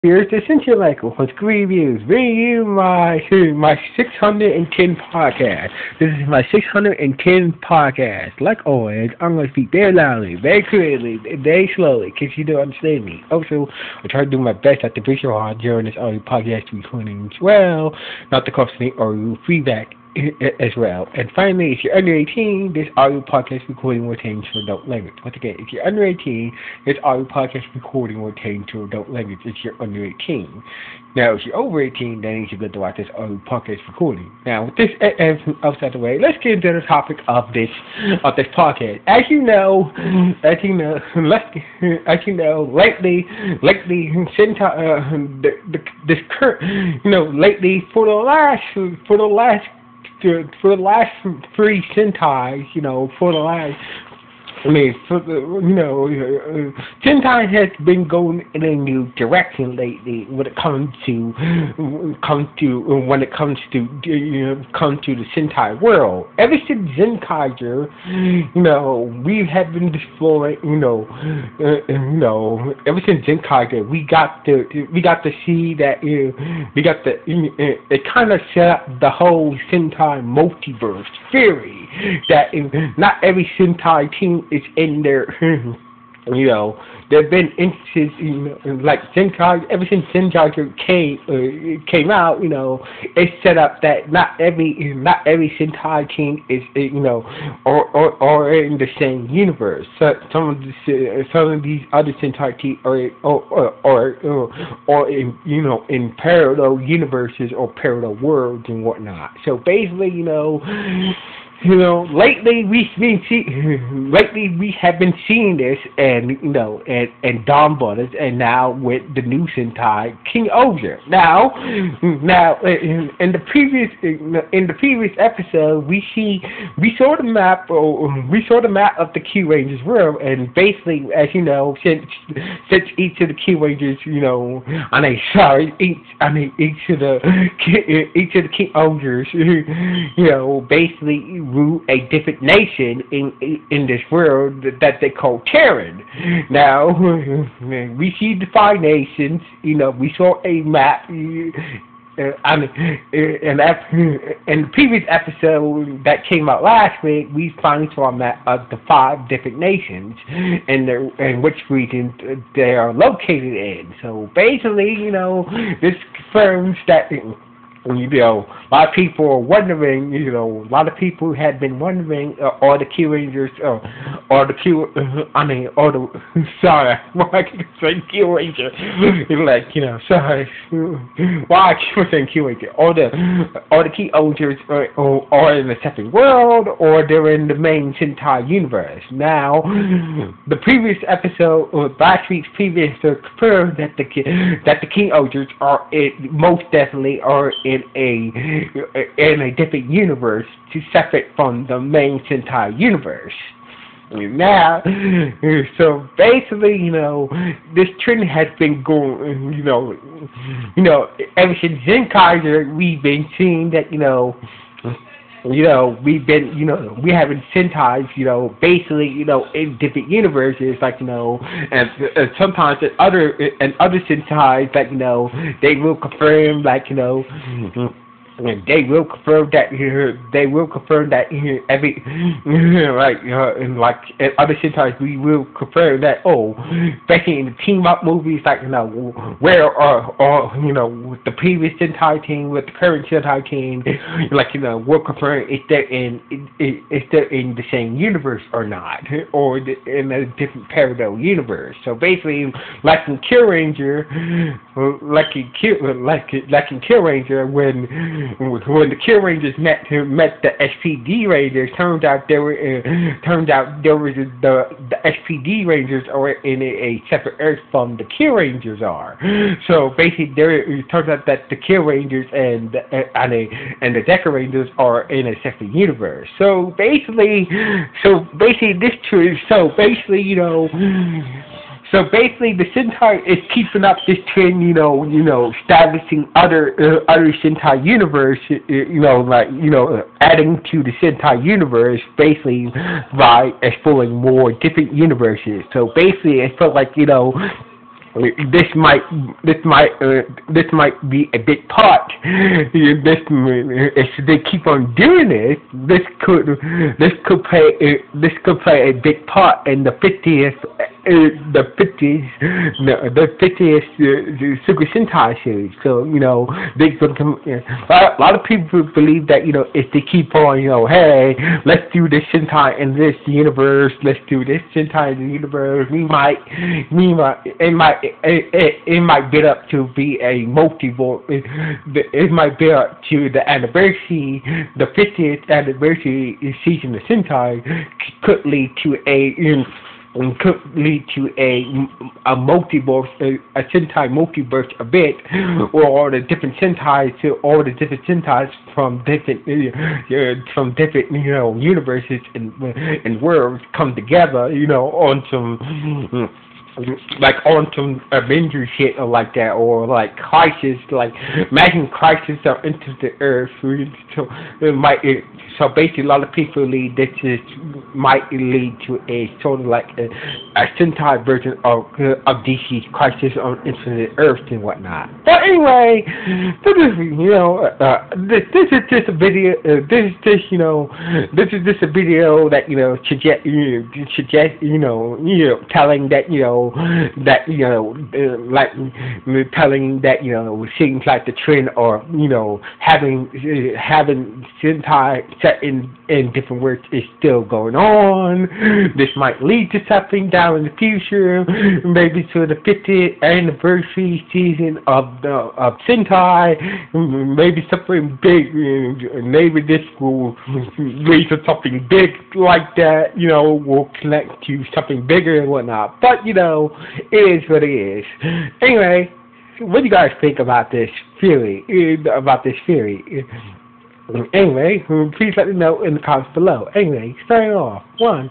Here's the Sentai Michael with reviews. Review my 610 podcast. This is my 610 podcast. Like always, I'm going to speak very loudly, very clearly, very slowly, because you don't understand me. Also, I try to do my best at the visual during this audio podcast recording as well, not to cause any audio feedback as well. And finally, if you're under 18, this audio podcast recording will change to adult language. Once again, if you're under 18, this audio podcast recording will change to adult language if you're under 18. Now, if you're over 18, then you should go to watch this audio podcast recording. Now, with this out of the way, let's get into the topic of this podcast. As you know, lately, Sentai, this current, lately for the last three Sentais, Sentai has been going in a new direction lately when it comes to the Sentai world. Ever since King-Ohger, we have been exploring, ever since King-Ohger, we got to see that it kind of set up the whole Sentai multiverse theory that not every Sentai team is in there. There have been instances, like Sentai, ever since Sentai came out, it's set up that not every Sentai team is, or in the same universe. So some of these other Sentai teams are in parallel universes or parallel worlds and whatnot. So basically, lately we have been seeing this, and Dawn Brothers, and now with the new Sentai King-Ohger. Now, in the previous episode, we saw the map of the Key Rangers world, and basically, as you know, since each of the Key Rangers, each of the King-Ohgers, basically rule a different nation in this world that they call Terran. Now, we see the five nations. We saw a map. In the previous episode that came out last week, we finally saw a map of the five different nations and which regions they are located in. So basically, this confirms that. A lot of people are wondering, a lot of people had been wondering, are the Key Rangers, sorry, why I keep saying Key Ranger, sorry, why I keep saying Key Ranger, or the King-Ohgers are in a separate world, or they're in the main Sentai universe. Now, the previous episode, or last week's previous, confirmed that the King-Ohgers are most definitely are in a different universe to separate from the main Sentai universe. Now, so basically, this trend has been going, ever since King-Ohger, we've been seeing that, we having Sentais, basically, in different universes, like, and sometimes in other Sentais, like, they will confirm, like, they will confirm that every like in other Sentai we will confirm that especially in the team up movies, like where with the previous Sentai team with the current Sentai team, we'll confirm if they're in the same universe or not, or in a different parallel universe. So basically, like in Kill Ranger, when the Kill Rangers met the SPD Rangers, turned out there was the SPD Rangers are in a separate Earth from the Kill Rangers are. So basically, it turns out that the Kill Rangers and the Deca Rangers are in a separate universe. So basically, So basically, the Sentai is keeping up this trend, establishing other Sentai universe, adding to the Sentai universe, basically by exploring more different universes. So basically, it felt like, this might be a big part. If they keep on doing this, this could play a big part in the 50th Super Sentai series. So they could come. A lot of people believe that if they keep on, hey, let's do this Sentai in this universe, let's do this Sentai in the universe. It might build up to be a multiverse. It might build up to the anniversary, the 50th anniversary season of Sentai could lead to a multiverse, a Sentai multiverse event, where all the different Sentais from different universes and worlds come together, on some. On some Avengers shit or like that, or like Crisis, like imagine Crisis or Into the Earth. So basically, a lot of people believe this might lead to a sort of like a Sentai version of DC's Crisis on Into the Earth and whatnot. But anyway, this is just a video. This is just a video that suggest telling that telling that seems like the trend, or having Sentai set in different words is still going on. This might lead to something down in the future, maybe to the 50th anniversary season of Sentai. Maybe something big. Maybe this will lead to something big like that. Will connect to something bigger and whatnot. But it is what it is. Anyway, what do you guys think about this theory? Anyway, please let me know in the comments below. Anyway, starting off. 1,